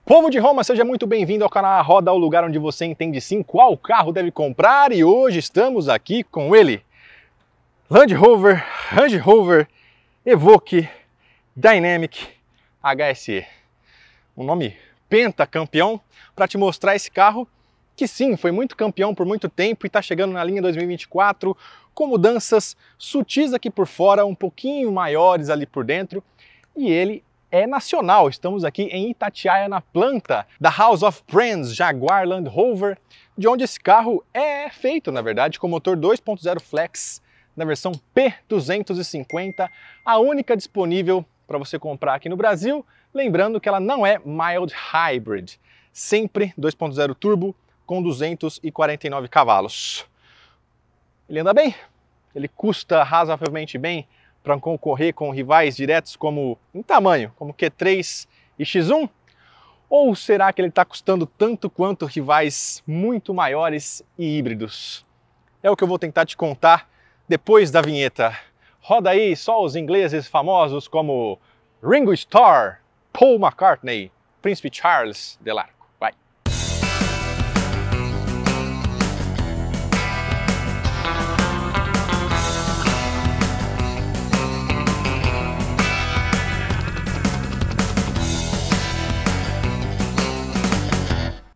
Povo de Roma, seja muito bem-vindo ao canal A Roda, o lugar onde você entende sim qual carro deve comprar, e hoje estamos aqui com ele, Land Rover, Range Rover, Evoque, Dynamic HSE. Um nome pentacampeão para te mostrar esse carro que sim, foi muito campeão por muito tempo e está chegando na linha 2024 com mudanças sutis aqui por fora, um pouquinho maiores ali por dentro, e ele é nacional. Estamos aqui em Itatiaia, na planta da House of Brands Jaguar Land Rover, de onde esse carro é feito, na verdade, com motor 2.0 Flex na versão P250, a única disponível para você comprar aqui no Brasil, lembrando que ela não é mild hybrid, sempre 2.0 turbo com 249 cavalos. Ele anda bem, ele custa razoavelmente bem para concorrer com rivais diretos como em tamanho, como Q3 e X1? Ou será que ele está custando tanto quanto rivais muito maiores e híbridos? É o que eu vou tentar te contar depois da vinheta. Roda aí só os ingleses famosos como Ringo Starr, Paul McCartney, Príncipe Charles del Arco. Vai!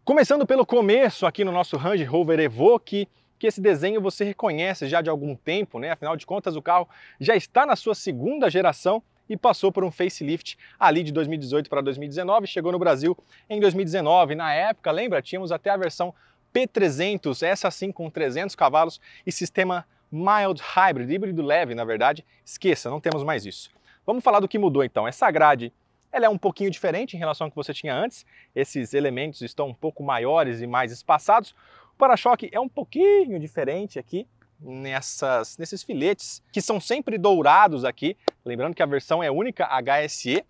Começando pelo começo aqui no nosso Range Rover Evoque, que esse desenho você reconhece já de algum tempo, né? Afinal de contas o carro já está na sua segunda geração e passou por um facelift ali de 2018 para 2019, chegou no Brasil em 2019. Na época, lembra? Tínhamos até a versão P300, essa sim com 300 cavalos e sistema mild hybrid, híbrido leve na verdade. Esqueça, não temos mais isso. Vamos falar do que mudou então. Essa grade, ela é um pouquinho diferente em relação ao que você tinha antes, esses elementos estão um pouco maiores e mais espaçados. O para-choque é um pouquinho diferente aqui, nesses filetes, que são sempre dourados aqui, lembrando que a versão é única HSE,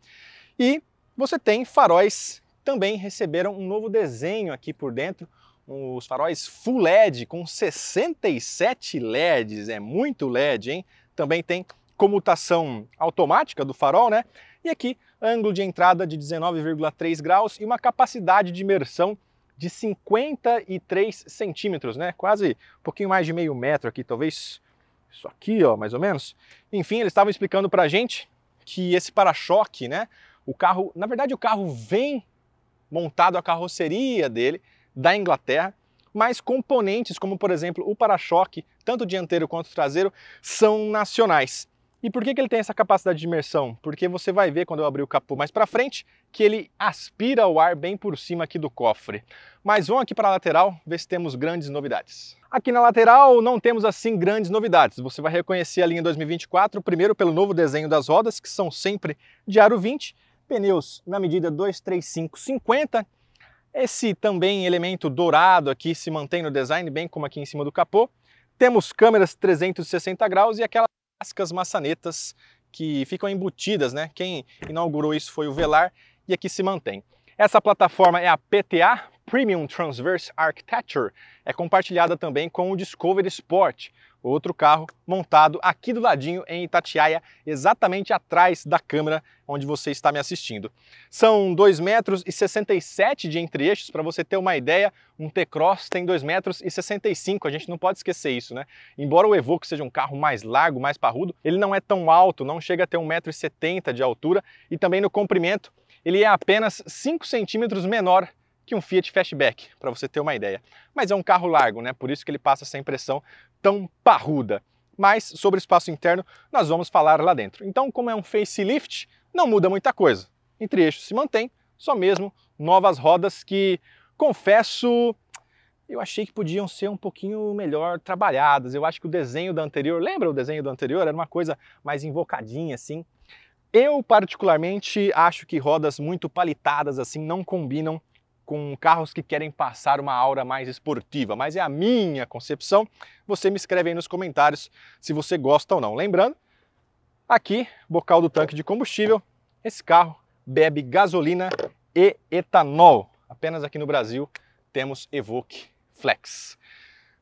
e você tem faróis, também receberam um novo desenho aqui por dentro, os faróis Full LED com 67 LEDs, é muito LED, hein? Também tem comutação automática do farol, né? E aqui, ângulo de entrada de 19,3 graus e uma capacidade de imersão de 53 centímetros, né? Quase um pouquinho mais de meio metro aqui, talvez isso aqui, ó, mais ou menos. Enfim, eles estavam explicando pra gente que esse para-choque, né? O carro, na verdade o carro vem montado a carroceria dele, da Inglaterra, mas componentes como, por exemplo, o para-choque, tanto dianteiro quanto traseiro, são nacionais. E por que ele tem essa capacidade de imersão? Porque você vai ver quando eu abrir o capô mais para frente que ele aspira o ar bem por cima aqui do cofre. Mas vamos aqui para a lateral ver se temos grandes novidades. Aqui na lateral não temos assim grandes novidades. Você vai reconhecer a linha 2024, primeiro pelo novo desenho das rodas, que são sempre de aro 20, pneus na medida 235/50. Esse também elemento dourado aqui se mantém no design, bem como aqui em cima do capô. Temos câmeras 360 graus e aquelas clássicas maçanetas que ficam embutidas, né? Quem inaugurou isso foi o Velar e aqui se mantém. Essa plataforma é a PTA, Premium Transverse Architecture, é compartilhada também com o Discovery Sport, outro carro montado aqui do ladinho em Itatiaia, exatamente atrás da câmera onde você está me assistindo. São 2,67 metros de entre-eixos, para você ter uma ideia, um T-Cross tem 2,65 metros, a gente não pode esquecer isso, né? Embora o Evoque seja um carro mais largo, mais parrudo, ele não é tão alto, não chega a ter 1,70 m de altura, e também no comprimento ele é apenas 5 centímetros menor que um Fiat Fastback, para você ter uma ideia. Mas é um carro largo, né? Por isso que ele passa essa impressão tão parruda. Mas sobre o espaço interno, nós vamos falar lá dentro. Então, como é um facelift, não muda muita coisa. Entre-eixos se mantém, só mesmo novas rodas que, confesso, eu achei que podiam ser um pouquinho melhor trabalhadas. Eu acho que o desenho da anterior, lembra o desenho da anterior? Era uma coisa mais invocadinha, assim. Eu, particularmente, acho que rodas muito palitadas assim não combinam com carros que querem passar uma aura mais esportiva, mas é a minha concepção. Você me escreve aí nos comentários se você gosta ou não. Lembrando, aqui, bocal do tanque de combustível, esse carro bebe gasolina e etanol. Apenas aqui no Brasil temos Evoque Flex.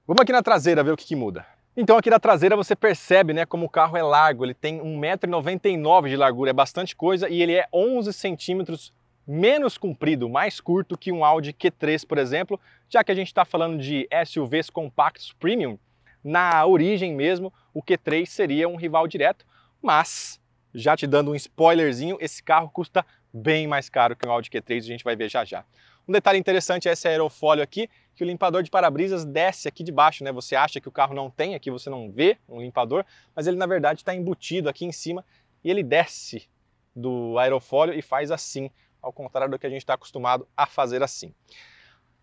Vamos aqui na traseira ver o que muda. Então aqui na traseira você percebe, né, como o carro é largo, ele tem 1,99 m de largura, é bastante coisa, e ele é 11 centímetros menos comprido, mais curto que um Audi Q3, por exemplo, já que a gente está falando de SUVs compactos premium, na origem mesmo, o Q3 seria um rival direto, mas, já te dando um spoilerzinho, esse carro custa bem mais caro que um Audi Q3, a gente vai ver já já. Um detalhe interessante é esse aerofólio aqui, que o limpador de para-brisas desce aqui de baixo, né? Você acha que o carro não tem, aqui você não vê um limpador, mas ele na verdade está embutido aqui em cima e ele desce do aerofólio e faz assim, ao contrário do que a gente está acostumado a fazer assim.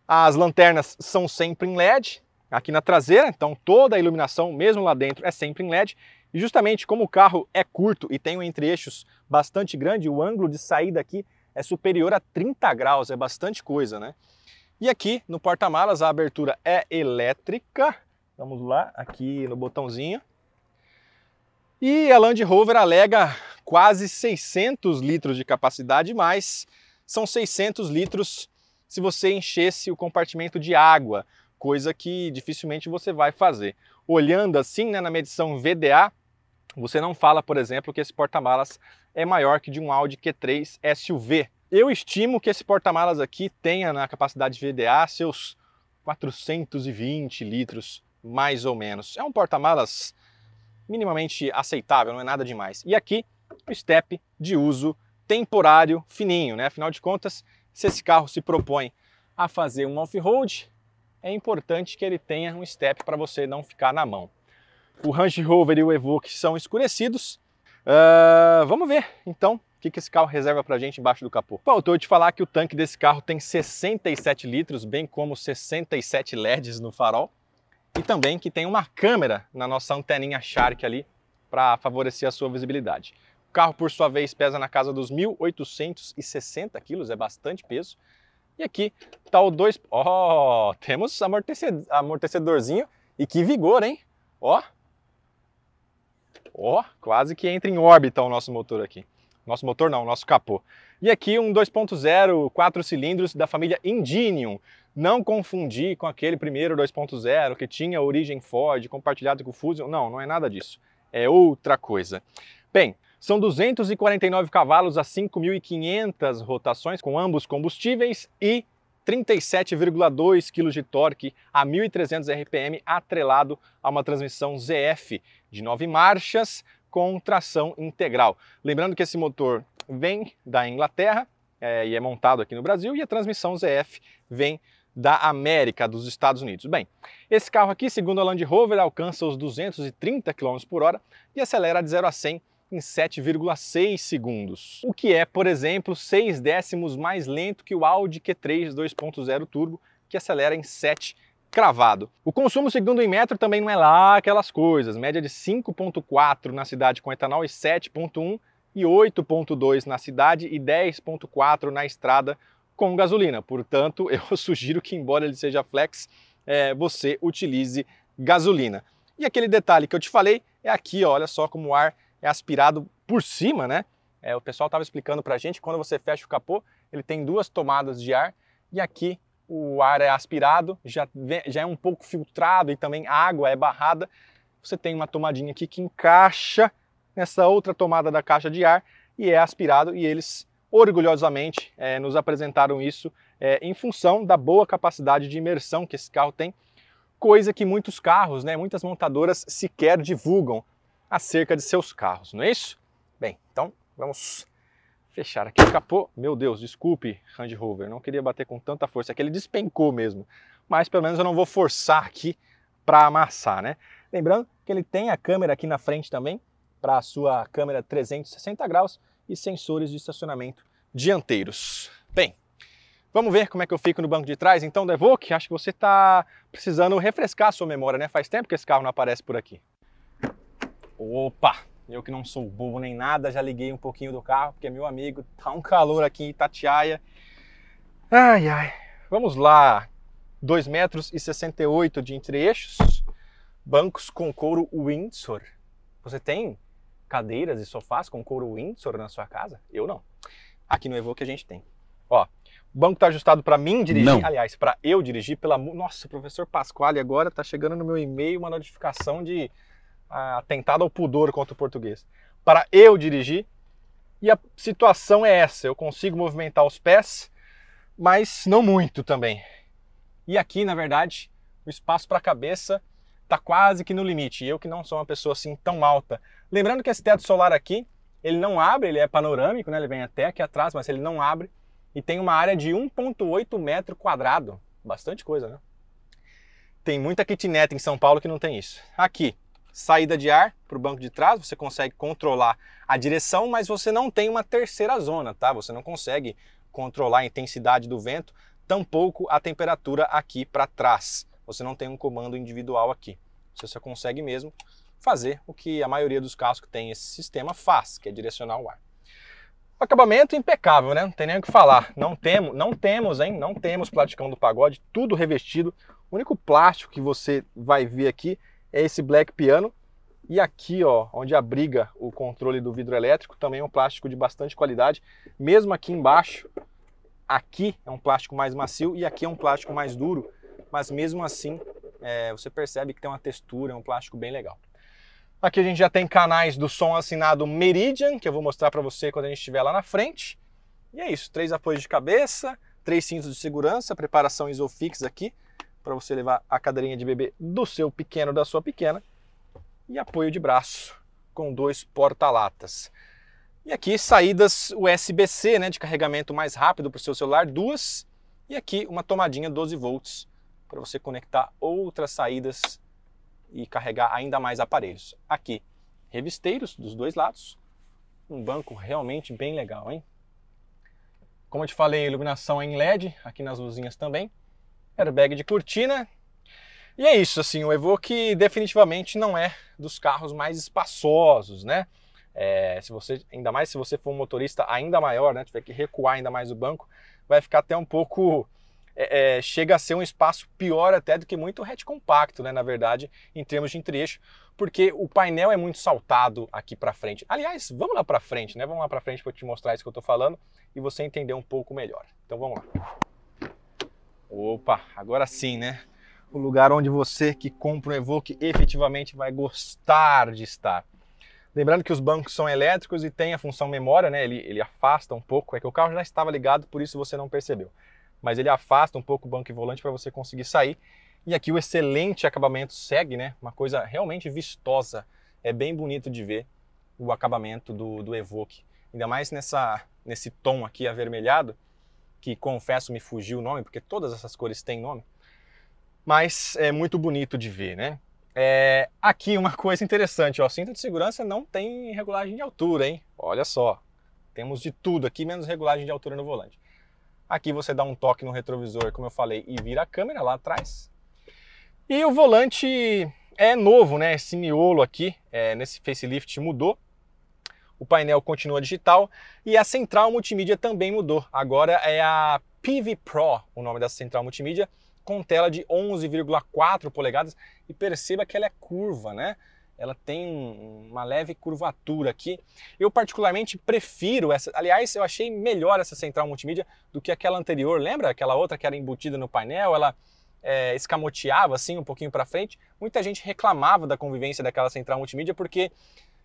As lanternas são sempre em LED, aqui na traseira, então toda a iluminação, mesmo lá dentro, é sempre em LED. E justamente como o carro é curto e tem um entre-eixos bastante grande, o ângulo de saída aqui é superior a 30 graus, é bastante coisa, né? E aqui no porta-malas a abertura é elétrica, vamos lá, aqui no botãozinho. E a Land Rover alega quase 600 litros de capacidade, mas são 600 litros se você enchesse o compartimento de água, coisa que dificilmente você vai fazer. Olhando assim, né, na medição VDA, você não fala, por exemplo, que esse porta-malas é maior que de um Audi Q3 SUV. Eu estimo que esse porta-malas aqui tenha na capacidade VDA seus 420 litros, mais ou menos. É um porta-malas minimamente aceitável, não é nada demais. E aqui, o step de uso temporário fininho, né? Afinal de contas, se esse carro se propõe a fazer um off-road, é importante que ele tenha um step para você não ficar na mão. O Range Rover e o Evoque são escurecidos. Vamos ver, então, o que esse carro reserva pra gente embaixo do capô. Faltou te falar que o tanque desse carro tem 67 litros, bem como 67 LEDs no farol. E também que tem uma câmera na nossa anteninha Shark ali para favorecer a sua visibilidade. O carro, por sua vez, pesa na casa dos 1.860 quilos, é bastante peso. E aqui tá o temos amortecedorzinho e que vigor, hein? Quase que entra em órbita o nosso motor aqui. Nosso motor não, nosso capô. E aqui um 2.0, 4 cilindros da família Ingenium. Não confundir com aquele primeiro 2.0 que tinha origem Ford, compartilhado com o Fusion. Não, não é nada disso. É outra coisa. Bem, são 249 cavalos a 5.500 rotações com ambos combustíveis e 37,2 kg de torque a 1.300 RPM atrelado a uma transmissão ZF de 9 marchas com tração integral. Lembrando que esse motor vem da Inglaterra e é montado aqui no Brasil, e a transmissão ZF vem da América, dos Estados Unidos. Bem, esse carro aqui, segundo a Land Rover, alcança os 230 km por hora e acelera de 0 a 100 em 7,6 segundos, o que é, por exemplo, 6 décimos mais lento que o Audi Q3 2.0 Turbo, que acelera em 7 cravado. O consumo, segundo o Inmetro, também não é lá aquelas coisas, média de 5,4 na cidade com etanol e 7,1 e 8,2 na cidade e 10,4 na estrada com gasolina. Portanto, eu sugiro que, embora ele seja flex, você utilize gasolina. E aquele detalhe que eu te falei é aqui, ó, olha só como o ar é aspirado por cima, né? O pessoal estava explicando pra gente, quando você fecha o capô, ele tem 2 tomadas de ar e aqui o ar é aspirado, já é um pouco filtrado e também a água é barrada. Você tem uma tomadinha aqui que encaixa nessa outra tomada da caixa de ar e é aspirado, e eles orgulhosamente nos apresentaram isso em função da boa capacidade de imersão que esse carro tem, coisa que muitos carros, né, muitas montadoras sequer divulgam acerca de seus carros, não é isso? Bem, então vamos fechar aqui o capô. Meu Deus, desculpe, Range Rover, não queria bater com tanta força, é que ele despencou mesmo, mas pelo menos eu não vou forçar aqui para amassar, né? Lembrando que ele tem a câmera aqui na frente também, para a sua câmera 360 graus e sensores de estacionamento dianteiros. Bem, vamos ver como é que eu fico no banco de trás então do Evoque. Acho que você está precisando refrescar a sua memória, né? Faz tempo que esse carro não aparece por aqui. Opa! Eu que não sou bobo nem nada, já liguei um pouquinho do carro, porque, meu amigo, tá um calor aqui em Itatiaia. Ai, ai. Vamos lá. 2,68 metros de entre-eixos, bancos com couro Windsor. Você tem cadeiras e sofás com couro Windsor na sua casa? Eu não. Aqui no Evoque a gente tem. Ó, o banco tá ajustado para mim dirigir, não. Aliás, para eu dirigir, Nossa, professor Pasquale, agora tá chegando no meu e-mail uma notificação de atentado ao pudor contra o português. Para eu dirigir, E a situação é essa, eu consigo movimentar os pés, mas não muito também. E aqui, na verdade, o espaço para a cabeça está quase que no limite. Eu que não sou uma pessoa assim tão alta. Lembrando que esse teto solar aqui, ele não abre, ele é panorâmico, né? Ele vem até aqui atrás, mas ele não abre. E tem uma área de 1,8 metro quadrado. Bastante coisa, né? Tem muita kitnet em São Paulo que não tem isso. Aqui, saída de ar para o banco de trás, você consegue controlar a direção, mas você não tem uma terceira zona, tá? Você não consegue controlar a intensidade do vento, tampouco a temperatura aqui para trás. Você não tem um comando individual aqui. Você só consegue mesmo fazer o que a maioria dos carros que tem esse sistema faz, que é direcionar o ar. O acabamento impecável, né? Não tem nem o que falar. Não temos plasticão do pagode, tudo revestido. O único plástico que você vai ver aqui é esse black piano. E aqui, ó, onde abriga o controle do vidro elétrico, também é um plástico de bastante qualidade. Mesmo aqui embaixo, aqui é um plástico mais macio e aqui é um plástico mais duro. Mas mesmo assim, você percebe que tem uma textura, é um plástico bem legal. Aqui a gente já tem canais do som assinado Meridian, que eu vou mostrar para você quando a gente estiver lá na frente. E é isso, 3 apoios de cabeça, 3 cintos de segurança, preparação Isofix aqui, para você levar a cadeirinha de bebê do seu pequeno ou da sua pequena. E apoio de braço, com 2 porta-latas. E aqui saídas USB-C, né, de carregamento mais rápido para o seu celular, 2. E aqui uma tomadinha 12 volts, para você conectar outras saídas e carregar ainda mais aparelhos. Aqui, revisteiros dos 2 lados. Um banco realmente bem legal, hein? Como eu te falei, iluminação em LED, aqui nas luzinhas também. Airbag de cortina. E é isso, assim, o Evoque definitivamente não é dos carros mais espaçosos, né? Ainda mais se você for um motorista ainda maior, né? Tiver que recuar ainda mais o banco, vai ficar até um pouco... chega a ser um espaço pior até do que muito hatch compacto, né, na verdade, em termos de entre-eixo, porque o painel é muito saltado aqui para frente. Aliás, vamos lá para frente, né? Vamos lá para frente para eu te mostrar isso que eu estou falando e você entender um pouco melhor. Então vamos lá. Opa, agora sim, né? O lugar onde você que compra um Evoque efetivamente vai gostar de estar. Lembrando que os bancos são elétricos e tem a função memória, né? Ele afasta um pouco, é que o carro já estava ligado, por isso você não percebeu. Mas ele afasta um pouco o banco e volante para você conseguir sair. E aqui o excelente acabamento segue, né? Uma coisa realmente vistosa. É bem bonito de ver o acabamento do Evoque. Ainda mais nesse tom aqui avermelhado, que confesso me fugiu o nome, porque todas essas cores têm nome. Mas é muito bonito de ver, né? Aqui uma coisa interessante, ó, cinto de segurança não tem regulagem de altura, hein? Olha só, temos de tudo aqui, menos regulagem de altura no volante. Aqui você dá um toque no retrovisor, como eu falei, e vira a câmera lá atrás. E o volante é novo, né? Esse miolo aqui, nesse facelift mudou. O painel continua digital e a central multimídia também mudou. Agora é a PV Pro, o nome dessa central multimídia, com tela de 11,4 polegadas. E perceba que ela é curva, né? Ela tem uma leve curvatura aqui. Eu particularmente prefiro essa. Aliás, eu achei melhor essa central multimídia do que aquela anterior. Lembra aquela outra que era embutida no painel? Ela escamoteava assim um pouquinho para frente. Muita gente reclamava da convivência daquela central multimídia porque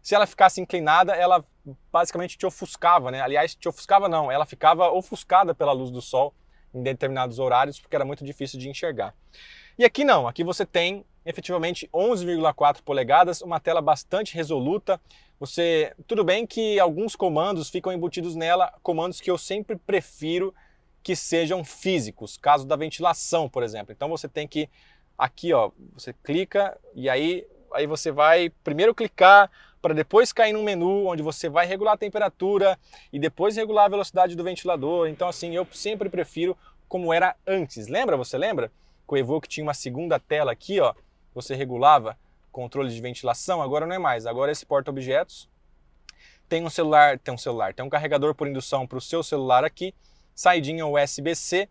se ela ficasse inclinada, ela basicamente te ofuscava, né? Aliás, te ofuscava não, ela ficava ofuscada pela luz do sol em determinados horários porque era muito difícil de enxergar. E aqui não, aqui você tem efetivamente 11,4 polegadas, uma tela bastante resoluta. Tudo bem que alguns comandos ficam embutidos nela, comandos que eu sempre prefiro que sejam físicos, caso da ventilação, por exemplo. Então você tem que, aqui ó, você clica e aí você vai primeiro clicar para depois cair num menu onde você vai regular a temperatura e depois regular a velocidade do ventilador. Então assim, eu sempre prefiro como era antes. Você lembra? Que o Evoque tinha uma segunda tela aqui, ó, você regulava controle de ventilação, agora não é mais. Agora esse porta-objetos tem um carregador por indução para o seu celular aqui, saidinha USB-C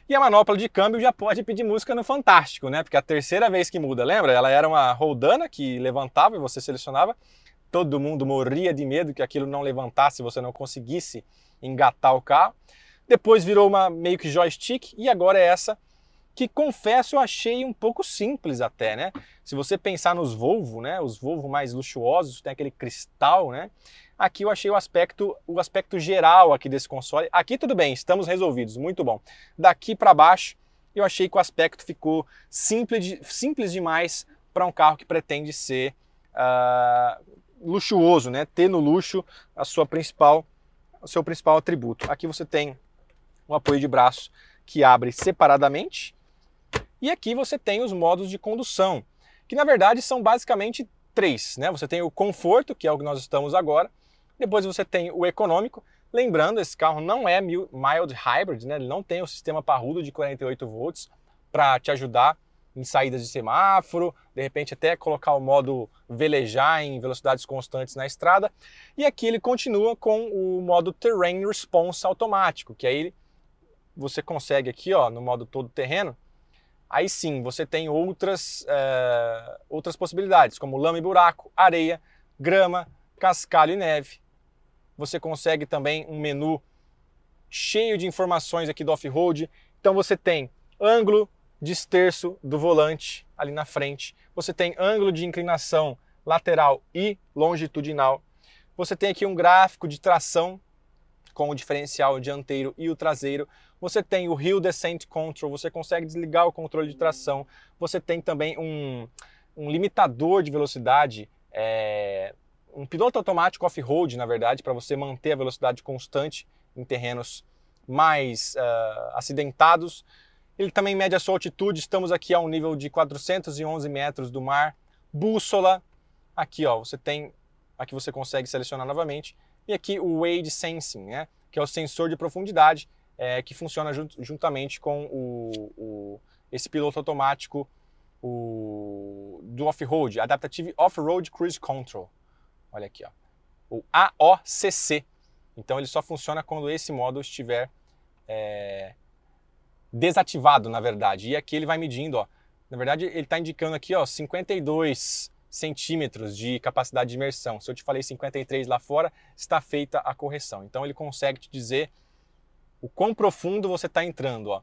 e a manopla de câmbio já pode pedir música no Fantástico, né? Porque é a terceira vez que muda, lembra? Ela era uma roldana que levantava e você selecionava. Todo mundo morria de medo que aquilo não levantasse, você não conseguisse engatar o carro. Depois virou uma meio que joystick e agora é essa que, confesso, eu achei um pouco simples até, né? Se você pensar nos Volvo, né? Os Volvo mais luxuosos, tem aquele cristal, né? Aqui eu achei o aspecto geral aqui desse console. Aqui tudo bem, estamos resolvidos, muito bom. Daqui para baixo, eu achei que o aspecto ficou simples demais para um carro que pretende ser luxuoso, né? Ter no luxo o seu principal atributo. Aqui você tem um apoio de braço que abre separadamente. E aqui você tem os modos de condução, que na verdade são basicamente 3, né? Você tem o conforto, que é o que nós estamos agora. Depois você tem o econômico. Lembrando, esse carro não é mild hybrid, né? Ele não tem o sistema parrudo de 48 volts para te ajudar em saídas de semáforo, de repente até colocar o modo velejar em velocidades constantes na estrada. E aqui ele continua com o modo Terrain Response automático, que aí você consegue aqui, ó, no modo todo terreno, aí sim você tem outras possibilidades, como lama e buraco, areia, grama, cascalho e neve. Você consegue também um menu cheio de informações aqui do off-road. Então você tem ângulo de esterço do volante ali na frente. Você tem ângulo de inclinação lateral e longitudinal. Você tem aqui um gráfico de tração com o diferencial dianteiro e o traseiro. Você tem o Hill Descent Control, você consegue desligar o controle de tração. Você tem também um limitador de velocidade, um piloto automático off-road, na verdade, para você manter a velocidade constante em terrenos mais acidentados. Ele também mede a sua altitude, estamos aqui a um nível de 411 metros do mar. Bússola, aqui ó, aqui você consegue selecionar novamente. E aqui o Wade Sensing, né, que é o sensor de profundidade, que funciona juntamente com esse piloto automático do off-road, Adaptive Off-Road Cruise Control. Olha aqui, ó, o AOCC. Então ele só funciona quando esse modo estiver desativado, na verdade. E aqui ele vai medindo, ó. Na verdade ele está indicando aqui, ó, 52 centímetros de capacidade de imersão. Se eu te falei 53 lá fora, está feita a correção. Então ele consegue te dizer o quão profundo você está entrando, ó.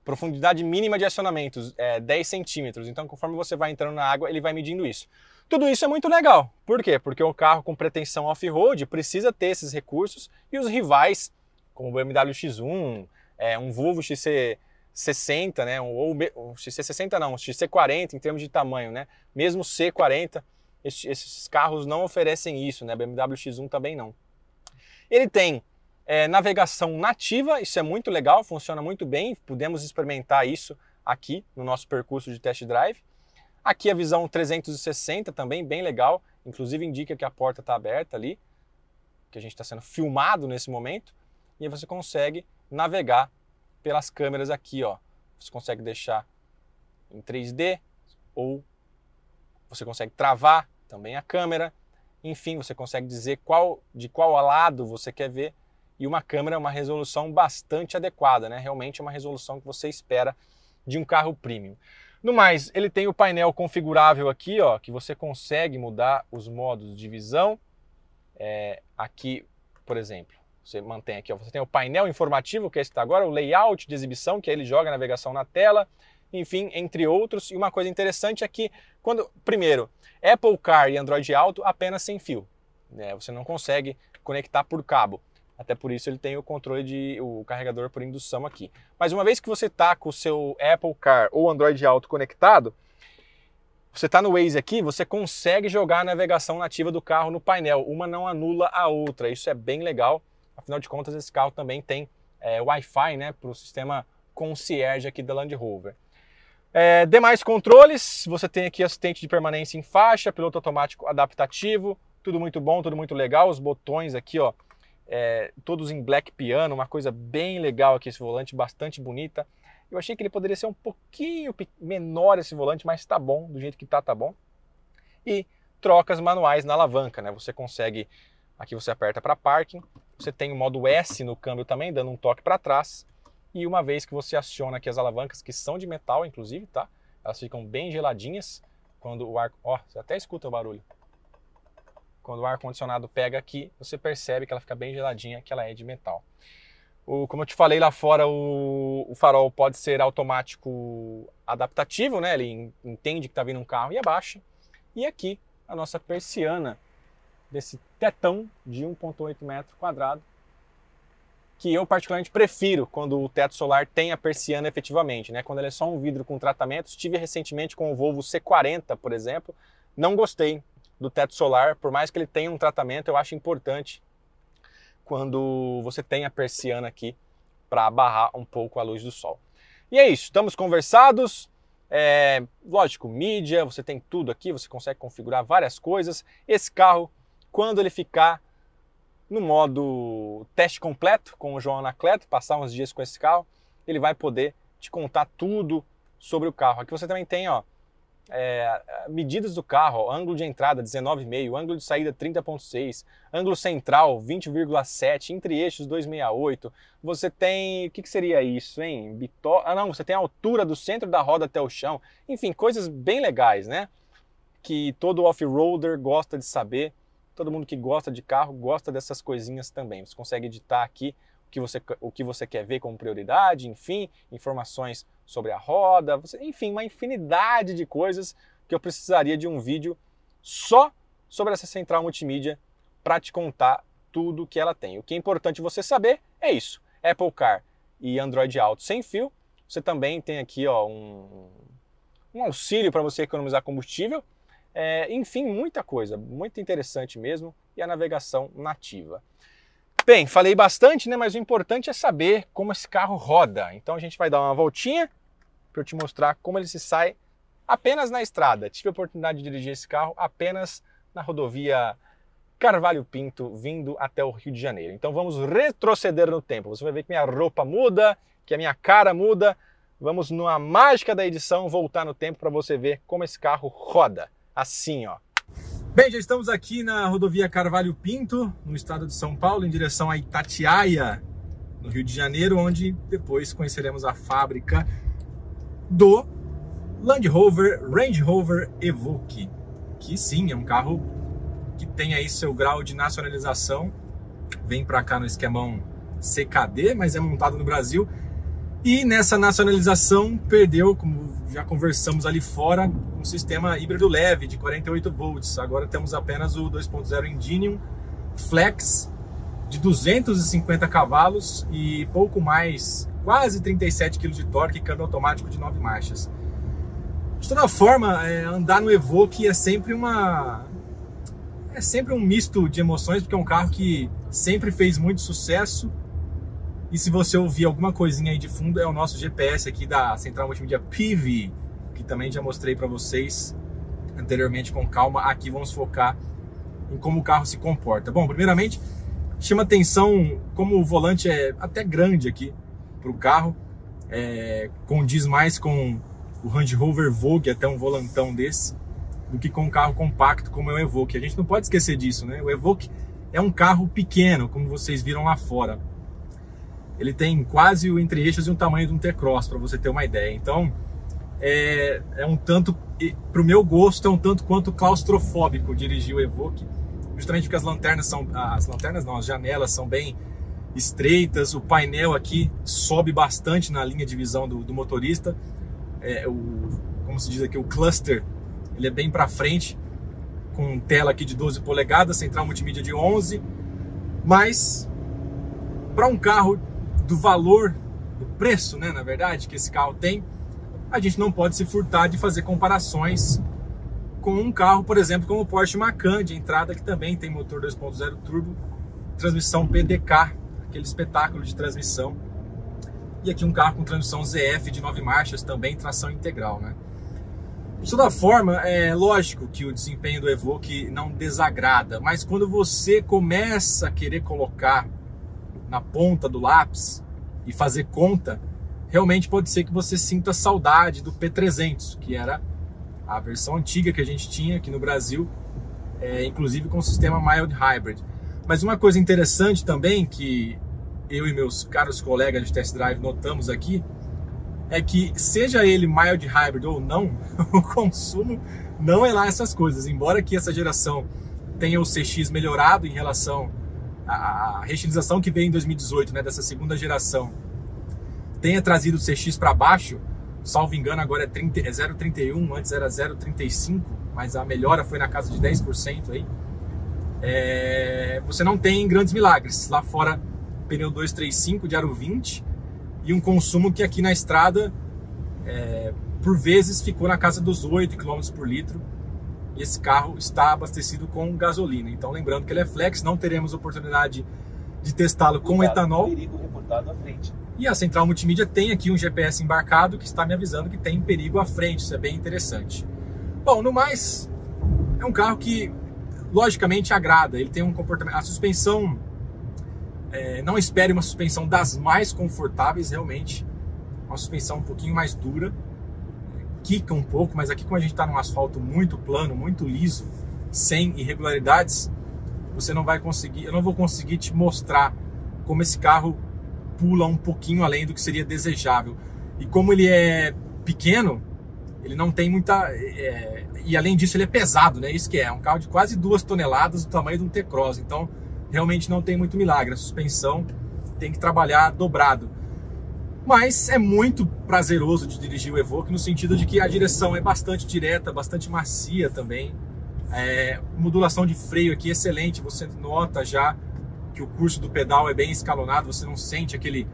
Profundidade mínima de acionamentos é 10 centímetros. Então conforme você vai entrando na água, ele vai medindo isso. Tudo isso é muito legal. Por quê? Porque o carro com pretensão off-road precisa ter esses recursos e os rivais, como o BMW X1, um Volvo XC60, né? Ou o XC60 não, o XC40 em termos de tamanho, né? Mesmo C40, esses carros não oferecem isso, né? BMW X1 também não. Ele tem navegação nativa, isso é muito legal, funciona muito bem, podemos experimentar isso aqui no nosso percurso de test drive. Aqui a visão 360 também, bem legal, inclusive indica que a porta está aberta ali, que a gente está sendo filmado nesse momento, e aí você consegue navegar pelas câmeras aqui, ó. Você consegue deixar em 3D, ou você consegue travar também a câmera, enfim, você consegue dizer de qual lado você quer ver, e uma câmera é uma resolução bastante adequada, né? Realmente é uma resolução que você espera de um carro premium. No mais, ele tem o painel configurável aqui, ó, que você consegue mudar os modos de visão. Aqui, por exemplo, você mantém aqui, ó, você tem o painel informativo, que é esse que está agora, o layout de exibição, que aí ele joga a navegação na tela, enfim, entre outros. E uma coisa interessante é que, primeiro, Apple Car e Android Auto apenas sem fio, né? Você não consegue conectar por cabo. Até por isso ele tem o controle o carregador por indução aqui. Mas uma vez que você está com o seu Apple Car ou Android Auto conectado, você está no Waze aqui, você consegue jogar a navegação nativa do carro no painel. Uma não anula a outra. Isso é bem legal. Afinal de contas, esse carro também tem Wi-Fi, né, para o sistema concierge aqui da Land Rover. Demais controles, você tem aqui assistente de permanência em faixa, piloto automático adaptativo, tudo muito bom, tudo muito legal. Os botões aqui, ó, todos em black piano, uma coisa bem legal aqui esse volante, bastante bonita. Eu achei que ele poderia ser um pouquinho menor esse volante, mas tá bom, do jeito que tá bom. E trocas manuais na alavanca, né? Você consegue, aqui você aperta para parking, você tem o modo S no câmbio também, dando um toque para trás. E uma vez que você aciona aqui as alavancas, que são de metal inclusive, tá? Elas ficam bem geladinhas quando o ar... Ó, você até escuta o barulho. Quando o ar-condicionado pega aqui, você percebe que ela fica bem geladinha, que ela é de metal. Como eu te falei lá fora, o farol pode ser automático adaptativo, né? Ele entende que está vindo um carro e abaixa. E aqui a nossa persiana desse tetão de 1,8 metro quadrado, que eu particularmente prefiro quando o teto solar tem a persiana efetivamente, né? Quando ele é só um vidro com tratamento. Estive recentemente com o Volvo C40, por exemplo, não gostei do teto solar, por mais que ele tenha um tratamento, eu acho importante quando você tem a persiana aqui para barrar um pouco a luz do sol. E é isso, estamos conversados. Lógico, mídia, você tem tudo aqui, você consegue configurar várias coisas. Esse carro, quando ele ficar no modo teste completo com o João Anacleto, passar uns dias com esse carro, ele vai poder te contar tudo sobre o carro. Aqui você também tem medidas do carro, ó, ângulo de entrada 19,5, ângulo de saída 30,6, ângulo central 20,7, entre eixos 268. Você tem, o que seria isso, hein? Você tem a altura do centro da roda até o chão. Enfim, coisas bem legais, né? Que todo off-roader gosta de saber. Todo mundo que gosta de carro gosta dessas coisinhas também. Você consegue editar aqui o que você quer ver como prioridade, enfim, informações sobre a roda, enfim, uma infinidade de coisas que eu precisaria de um vídeo só sobre essa central multimídia para te contar tudo que ela tem. O que é importante você saber é isso: Apple Car e Android Auto sem fio. Você também tem aqui um auxílio para você economizar combustível. Enfim, muita coisa, muito interessante mesmo, e a navegação nativa. Bem, falei bastante, né? Mas o importante é saber como esse carro roda. Então a gente vai dar uma voltinha para eu te mostrar como ele se sai apenas na estrada. Tive a oportunidade de dirigir esse carro apenas na rodovia Carvalho Pinto, vindo até o Rio de Janeiro. Então vamos retroceder no tempo. Você vai ver que minha roupa muda, que a minha cara muda. Vamos, numa mágica da edição, voltar no tempo para você ver como esse carro roda. Assim, ó. Bem, já estamos aqui na rodovia Carvalho Pinto, no estado de São Paulo, em direção a Itatiaia, no Rio de Janeiro, onde depois conheceremos a fábrica do Land Rover Range Rover Evoque, que sim, é um carro que tem aí seu grau de nacionalização, vem para cá no esquemão CKD, mas é montado no Brasil, e nessa nacionalização perdeu, como já conversamos ali fora, um sistema híbrido leve de 48 volts. Agora temos apenas o 2.0 Ingenium Flex de 250 cavalos e pouco mais, quase 37 kg de torque e câmbio automático de 9 marchas. De toda forma, andar no Evoque é sempre um misto de emoções, porque é um carro que sempre fez muito sucesso. E se você ouvir alguma coisinha aí de fundo, é o nosso GPS aqui da Central Multimídia PV, que também já mostrei para vocês anteriormente com calma. Aqui vamos focar em como o carro se comporta. Bom, primeiramente, chama atenção como o volante é até grande aqui para o carro. Condiz mais com o Range Rover Vogue, até um volantão desse, do que com um carro compacto como é o Evoque. A gente não pode esquecer disso, né? O Evoque é um carro pequeno, como vocês viram lá fora. Ele tem quase o entre-eixos e o tamanho de um T-Cross, para você ter uma ideia. Então, é um tanto, para o meu gosto, é um tanto quanto claustrofóbico dirigir o Evoque, justamente porque as janelas são bem estreitas, o painel aqui sobe bastante na linha de visão do motorista, como se diz aqui, o cluster, ele é bem para frente, com tela aqui de 12 polegadas, central multimídia de 11, mas para um carro do valor, do preço, né, na verdade, que esse carro tem, a gente não pode se furtar de fazer comparações com um carro, por exemplo, como o Porsche Macan de entrada, que também tem motor 2.0 turbo, transmissão PDK, aquele espetáculo de transmissão, e aqui um carro com transmissão ZF de 9 marchas, também tração integral, né? De toda forma, é lógico que o desempenho do Evoque não desagrada, mas quando você começa a querer colocar na ponta do lápis e fazer conta, realmente pode ser que você sinta saudade do P300, que era a versão antiga que a gente tinha aqui no Brasil, inclusive com o sistema Mild Hybrid. Mas uma coisa interessante também, que eu e meus caros colegas de test drive notamos aqui, é que seja ele Mild Hybrid ou não, o consumo não é lá essas coisas. Embora que essa geração tenha o CX melhorado em relação à reestilização que veio em 2018, né, dessa segunda geração, tenha trazido o CX para baixo, salvo engano agora é 0,31, antes era 0,35, mas a melhora foi na casa de 10% aí. você não tem grandes milagres. Lá fora, pneu 235 de aro 20 e um consumo que aqui na estrada, por vezes, ficou na casa dos 8 km por litro. E esse carro está abastecido com gasolina. Então, lembrando que ele é flex, não teremos oportunidade de testá-lo com etanol. Perigo reportado à frente. E a central multimídia tem aqui um GPS embarcado que está me avisando que tem perigo à frente. Isso é bem interessante. Bom, no mais, é um carro que logicamente agrada. Ele tem um comportamento... A suspensão, não espere uma suspensão das mais confortáveis, realmente. Uma suspensão um pouquinho mais dura. Quica um pouco, mas aqui como a gente está num asfalto muito plano, muito liso, sem irregularidades, você não vai conseguir, eu não vou conseguir te mostrar como esse carro pula um pouquinho além do que seria desejável. E como ele é pequeno, ele não tem muita... e além disso ele é pesado, né? Isso que é um carro de quase 2 toneladas, do tamanho de um T-Cross, então realmente não tem muito milagre. A suspensão tem que trabalhar dobrado. Mas é muito prazeroso de dirigir o Evoque, no sentido de que a direção é bastante direta, bastante macia também. Modulação de freio aqui excelente, você nota já que o curso do pedal é bem escalonado, você não sente aquele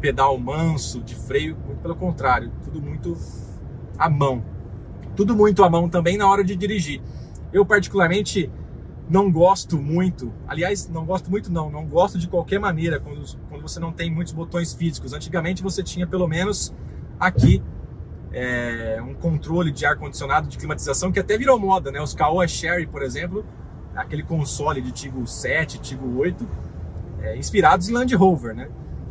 pedal manso de freio, muito pelo contrário, tudo muito à mão. Tudo muito à mão também na hora de dirigir. Eu particularmente não gosto muito, aliás, não gosto de qualquer maneira quando você não tem muitos botões físicos. Antigamente você tinha pelo menos aqui um controle de ar-condicionado, de climatização, que até virou moda, né? Os Caoa Sherry, por exemplo, aquele console de Tiggo 7, Tiggo 8, inspirados em Land Rover, né?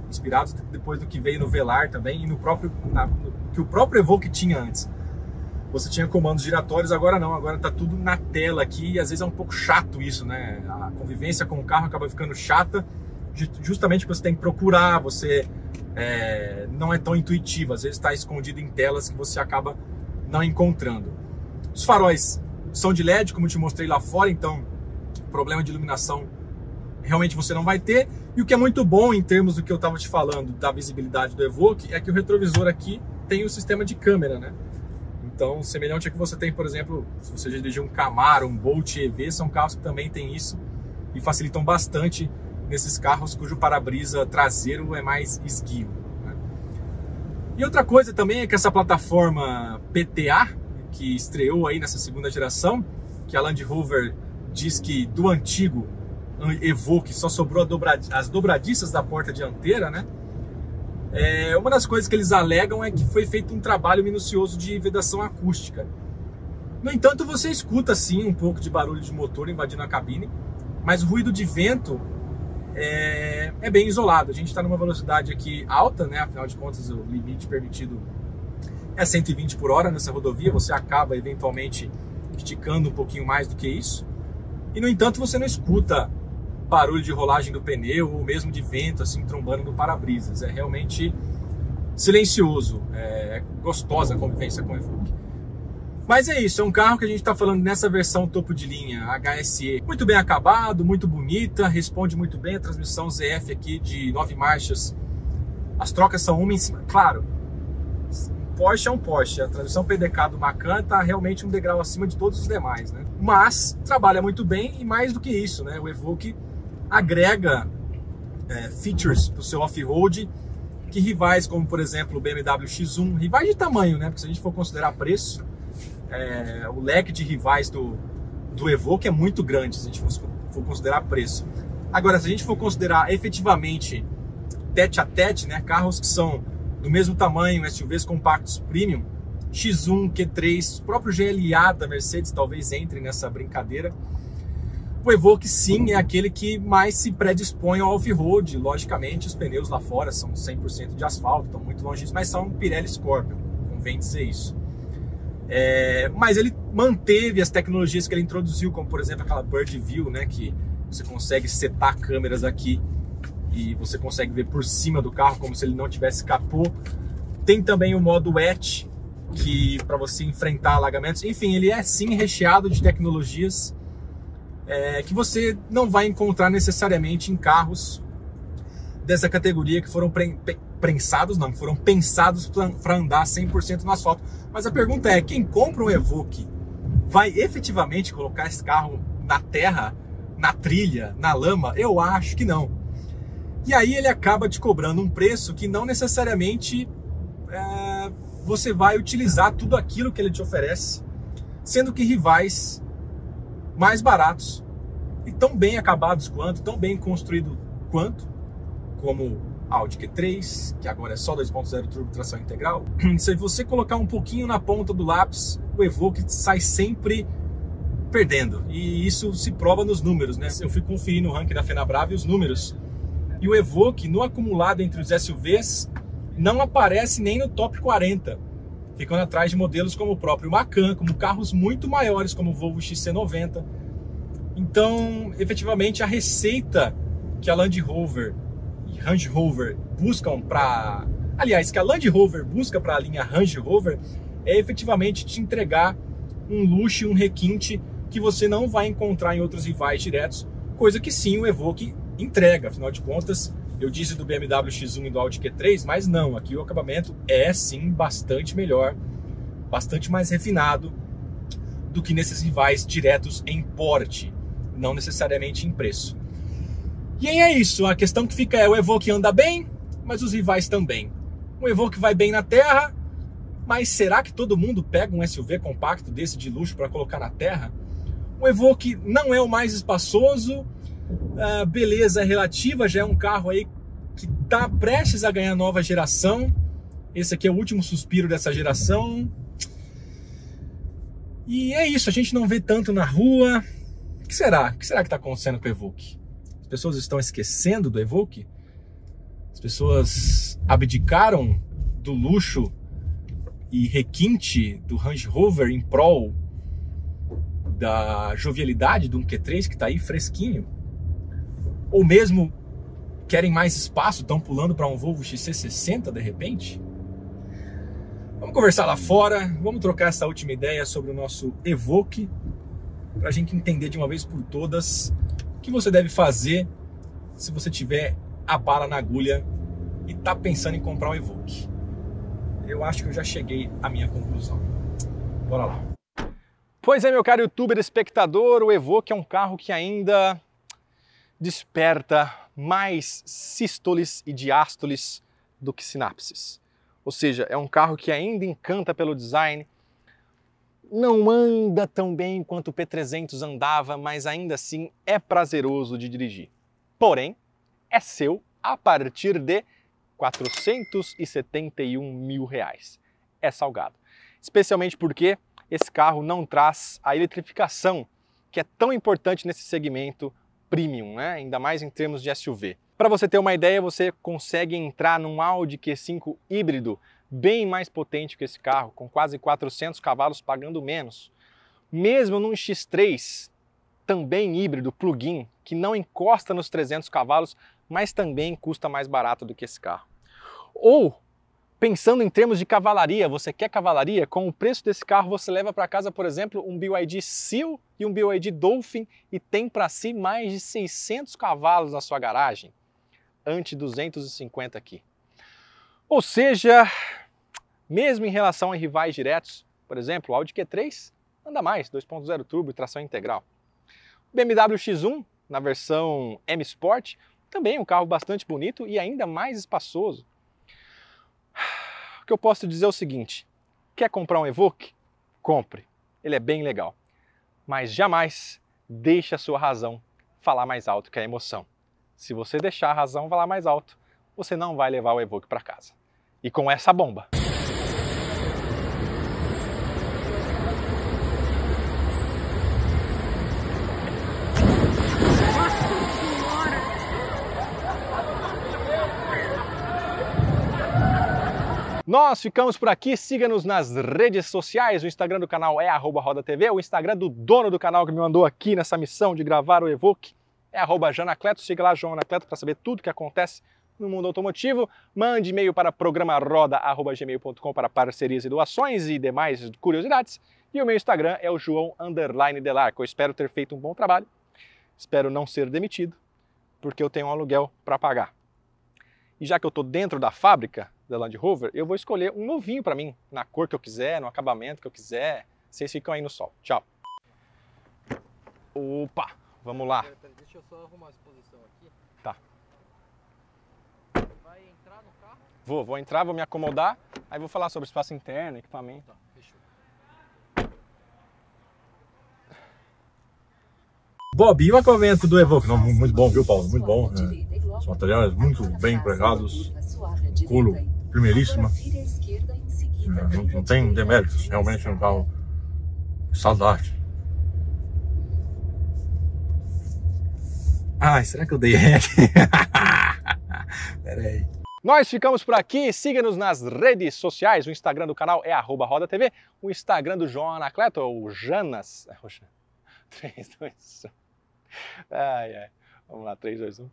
Inspirados depois do que veio no Velar também e no que o próprio Evoque tinha antes. Você tinha comandos giratórios, agora não, agora tá tudo na tela aqui e às vezes é um pouco chato isso, né? A convivência com o carro acaba ficando chata, justamente porque você tem que procurar, você não é tão intuitivo, às vezes está escondido em telas que você acaba não encontrando. Os faróis são de LED, como eu te mostrei lá fora, então problema de iluminação realmente você não vai ter. E o que é muito bom em termos do que eu estava te falando da visibilidade do Evoque é que o retrovisor aqui tem o sistema de câmera, né? Então, semelhante a que você tem, por exemplo, se você já dirigiu um Camaro, um Bolt EV, são carros que também têm isso e facilitam bastante nesses carros cujo para-brisa traseiro é mais esguio, né? E outra coisa também é que essa plataforma PTA, que estreou aí nessa segunda geração, que a Land Rover diz que do antigo Evoque só sobrou as dobradiças da porta dianteira, né? Uma das coisas que eles alegam é que foi feito um trabalho minucioso de vedação acústica. No entanto, você escuta sim um pouco de barulho de motor invadindo a cabine, mas o ruído de vento é bem isolado. A gente está numa velocidade aqui alta, né? Afinal de contas, o limite permitido é 120 por hora nessa rodovia. Você acaba eventualmente esticando um pouquinho mais do que isso. E no entanto, você não escuta barulho de rolagem do pneu ou mesmo de vento assim trombando no para-brisas. É realmente silencioso, é gostosa a convivência com o Evoque. Mas é isso, é um carro que a gente está falando nessa versão topo de linha HSE, muito bem acabado, muito bonita, responde muito bem a transmissão ZF aqui de 9 marchas. As trocas são uma em cima, claro, Porsche é um Porsche, a transmissão PDK do Macan está realmente um degrau acima de todos os demais, né? Mas trabalha muito bem e mais do que isso, né? O Evoque agrega features para o seu off-road que rivais como, por exemplo, o BMW X1, rivais de tamanho, né? Porque se a gente for considerar preço, o leque de rivais do Evoque é muito grande, se a gente for considerar preço. Agora, se a gente for considerar efetivamente tete a tete, né? Carros que são do mesmo tamanho, SUVs compactos premium, X1, Q3, o próprio GLA da Mercedes talvez entre nessa brincadeira. O Evoque sim é aquele que mais se predispõe ao off-road. Logicamente os pneus lá fora são 100% de asfalto, estão muito longe disso, mas são Pirelli Scorpion, convém dizer isso. Mas ele manteve as tecnologias que ele introduziu, como por exemplo aquela Bird View, né, que você consegue setar câmeras aqui e você consegue ver por cima do carro como se ele não tivesse capô. Tem também o modo wet, que para você enfrentar alagamentos. Enfim, ele é sim recheado de tecnologias que você não vai encontrar necessariamente em carros dessa categoria que foram foram pensados para andar 100% no asfalto. Mas a pergunta é, quem compra um Evoque vai efetivamente colocar esse carro na terra, na trilha, na lama? Eu acho que não. E aí ele acaba te cobrando um preço que não necessariamente você vai utilizar tudo aquilo que ele te oferece, sendo que rivais mais baratos e tão bem acabados quanto, tão bem construído quanto, como Audi Q3, que agora é só 2.0 turbo tração integral. Se você colocar um pouquinho na ponta do lápis, o Evoque sai sempre perdendo. E isso se prova nos números, né? Eu fui conferir no ranking da Fenabrave os números. E o Evoque, no acumulado entre os SUVs, não aparece nem no top 40, ficando atrás de modelos como o próprio Macan, como carros muito maiores, como o Volvo XC90. Então, efetivamente, a receita que a Land Rover e Range Rover buscam para... Aliás, que a Land Rover busca para a linha Range Rover é efetivamente te entregar um luxo e um requinte que você não vai encontrar em outros rivais diretos, coisa que sim o Evoque entrega. Afinal de contas, eu disse do BMW X1 e do Audi Q3, mas não, aqui o acabamento é sim bastante melhor, bastante mais refinado do que nesses rivais diretos em porte, não necessariamente em preço. E aí é isso, a questão que fica é: o Evoque anda bem, mas os rivais também. O Evoque vai bem na terra, mas será que todo mundo pega um SUV compacto desse de luxo para colocar na terra? O Evoque não é o mais espaçoso, beleza relativa, já é um carro aí que está prestes a ganhar nova geração. Esse aqui é o último suspiro dessa geração. E é isso, a gente não vê tanto na rua. O que será? O que será que está acontecendo com o Evoque? As pessoas estão esquecendo do Evoque? As pessoas abdicaram do luxo e requinte do Range Rover em prol da jovialidade de um Q3 que está aí fresquinho? Ou mesmo querem mais espaço, estão pulando para um Volvo XC60 de repente? Vamos conversar lá fora, vamos trocar essa última ideia sobre o nosso Evoque, para a gente entender de uma vez por todas o que você deve fazer se você tiver a bala na agulha e está pensando em comprar um Evoque. Eu acho que eu já cheguei à minha conclusão. Bora lá. Pois é, meu caro youtuber espectador, o Evoque é um carro que ainda desperta mais sístoles e diástoles do que sinapses. Ou seja, é um carro que ainda encanta pelo design, não anda tão bem quanto o P300 andava, mas ainda assim é prazeroso de dirigir. Porém, é seu a partir de R$ 471 mil. É salgado. Especialmente porque esse carro não traz a eletrificação, que é tão importante nesse segmento premium, né? Ainda mais em termos de SUV. Para você ter uma ideia, você consegue entrar num Audi Q5 híbrido bem mais potente que esse carro, com quase 400 cavalos pagando menos. Mesmo num X3, também híbrido, plug-in, que não encosta nos 300 cavalos, mas também custa mais barato do que esse carro. Ou, pensando em termos de cavalaria, você quer cavalaria? Com o preço desse carro você leva para casa, por exemplo, um BYD Seal e um BYD Dolphin e tem para si mais de 600 cavalos na sua garagem, ante 250 aqui. Ou seja, mesmo em relação a rivais diretos, por exemplo, o Audi Q3 anda mais, 2.0 turbo e tração integral. O BMW X1, na versão M Sport, também um carro bastante bonito e ainda mais espaçoso. O que eu posso dizer é o seguinte: quer comprar um Evoque? Compre, ele é bem legal. Mas jamais deixe a sua razão falar mais alto que a emoção. Se você deixar a razão falar mais alto, você não vai levar o Evoque para casa. E com essa bomba. Nós ficamos por aqui, siga-nos nas redes sociais, o Instagram do canal é @rodatv, o Instagram do dono do canal que me mandou aqui nessa missão de gravar o Evoque é @janacleto, siga lá João Anacleto para saber tudo o que acontece no mundo automotivo. Mande e-mail para programaroda@gmail.com para parcerias e doações e demais curiosidades. E o meu Instagram é o João_Delarco. Eu espero ter feito um bom trabalho, espero não ser demitido, porque eu tenho um aluguel para pagar. E já que eu estou dentro da fábrica da Land Rover, eu vou escolher um novinho para mim, na cor que eu quiser, no acabamento que eu quiser. Vocês ficam aí no sol. Tchau. Opa! Vamos lá. Deixa eu só arrumar a exposição aqui. Tá. Vai entrar no carro? Vou entrar, vou me acomodar, aí vou falar sobre espaço interno, equipamento. Tá, fechou. Bob, e o acabamento do Evoque? Não, muito bom, viu, Paulo? Muito bom. Né? Os materiais muito bem empregados, couro primeiríssima. Não tem deméritos, realmente é um carro saudade. Ai, será que eu dei REC? Pera aí. Nós ficamos por aqui, siga-nos nas redes sociais, o Instagram do canal é @RodaTV, o Instagram do João Anacleto, ou Janas... 3, 2, 1... Ai, ai. Vamos lá, 3, 2, 1...